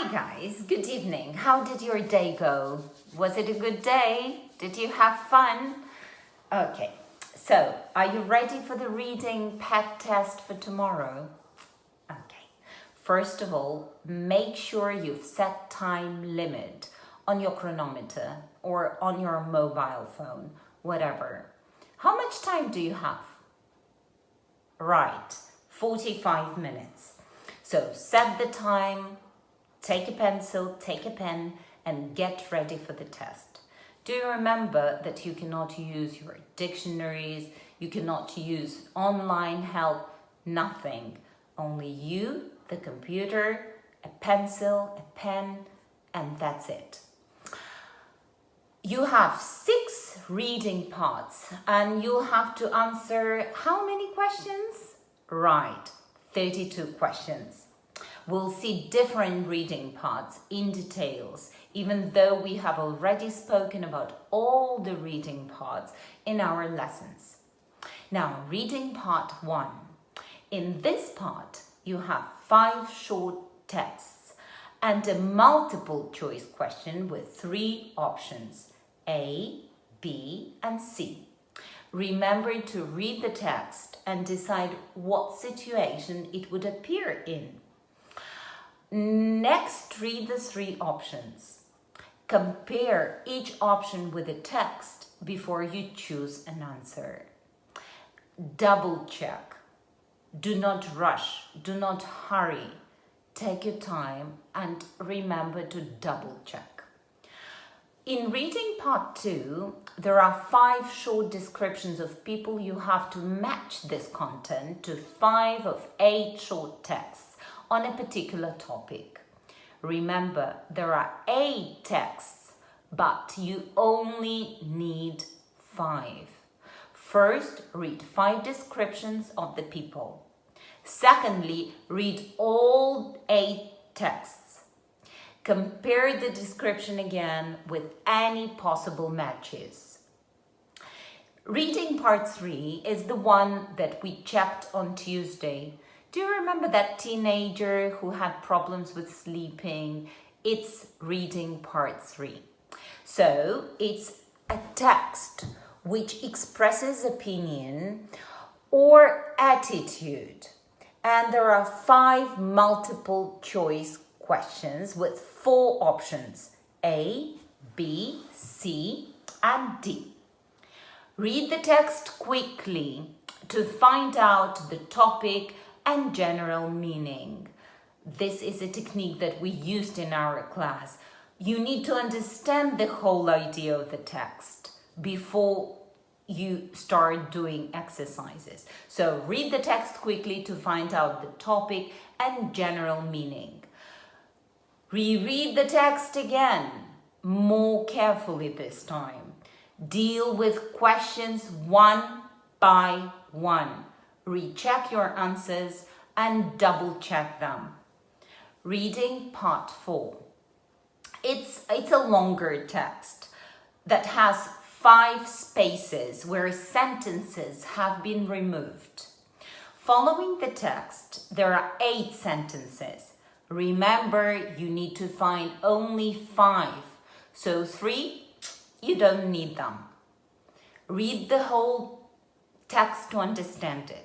Hi guys, good evening. How did your day go? Was it a good day? Did you have fun? Okay, so are you ready for the reading pet test for tomorrow? Okay, first of all, make sure you've set time limit on your chronometer or on your mobile phone, whatever. How much time do you have? Right, 45 minutes. So set the time. Take a pencil, take a pen, and get ready for the test. Do you remember that you cannot use your dictionaries, you cannot use online help, nothing. Only you, the computer, a pencil, a pen, and that's it. You have 6 reading parts, and you'll have to answer how many questions? Right, 32 questions. We'll see different reading parts in details, even though we have already spoken about all the reading parts in our lessons. Now, reading part 1. In this part, you have 5 short texts and a multiple choice question with 3 options, A, B, and C. Remember to read the text and decide what situation it would appear in. Next, read the 3 options. Compare each option with the text before you choose an answer. Double check. Do not rush. Do not hurry. Take your time and remember to double check. In reading part 2, there are 5 short descriptions of people. You have to match this content to 5 of 8 short texts on a particular topic. Remember, there are 8 texts, but you only need 5. First, read 5 descriptions of the people. Secondly, read all 8 texts. Compare the description again with any possible matches. Reading part 3 is the one that we checked on Tuesday. Do you remember that teenager who had problems with sleeping? It's reading part 3. So it's a text which expresses opinion or attitude. And there are 5 multiple choice questions with 4 options, A, B, C, and D. Read the text quickly to find out the topic and general meaning. This is a technique that we used in our class. You need to understand the whole idea of the text before you start doing exercises. So read the text quickly to find out the topic and general meaning. Reread the text again, more carefully this time. Deal with questions one by one. Recheck your answers and double check them. Reading part 4. It's a longer text that has 5 spaces where sentences have been removed. Following the text, there are 8 sentences. Remember, you need to find only 5. So 3, you don't need them. Read the whole text to understand it.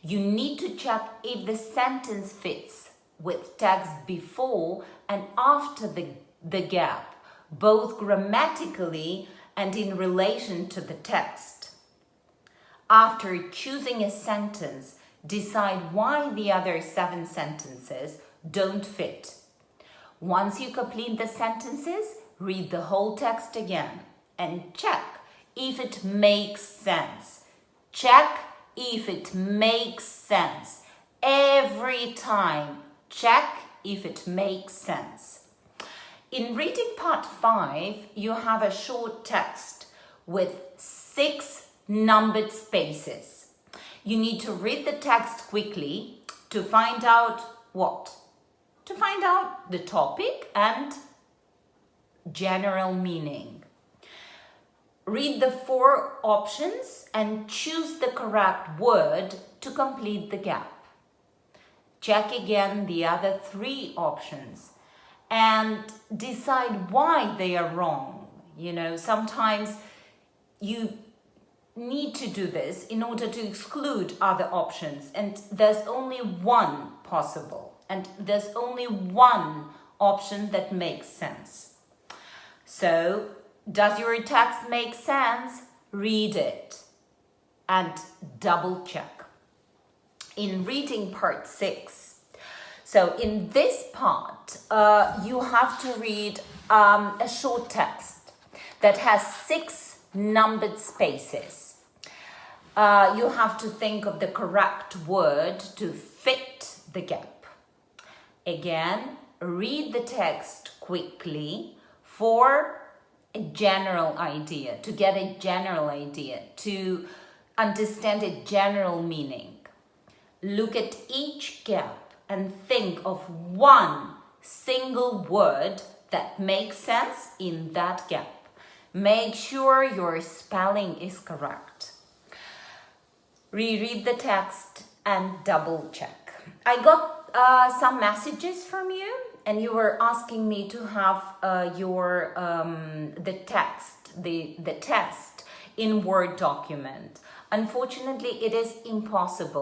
You need to check if the sentence fits with text before and after the gap, both grammatically and in relation to the text. After choosing a sentence, decide why the other 7 sentences don't fit. Once you complete the sentences, read the whole text again and check if it makes sense. Check if it makes sense. Every time, check if it makes sense. In reading part 5, you have a short text with 6 numbered spaces. You need to read the text quickly to find out what? To find out the topic and general meaning. Read the 4 options and choose the correct word to complete the gap. Check again the other 3 options and decide why they are wrong. You know, sometimes you need to do this in order to exclude other options, and there's only one possible, and there's only one option that makes sense. So, does your text make sense? Read it and double check. In reading part 6, so in this part, you have to read a short text that has 6 numbered spaces. You have to think of the correct word to fit the gap. Again, read the text quickly for a general idea, to get a general idea, to understand a general meaning. Look at each gap and think of one single word that makes sense in that gap. Make sure your spelling is correct. Reread the text and double check. I got some messages from you, and you were asking me to have the test in Word document. Unfortunately, it is impossible.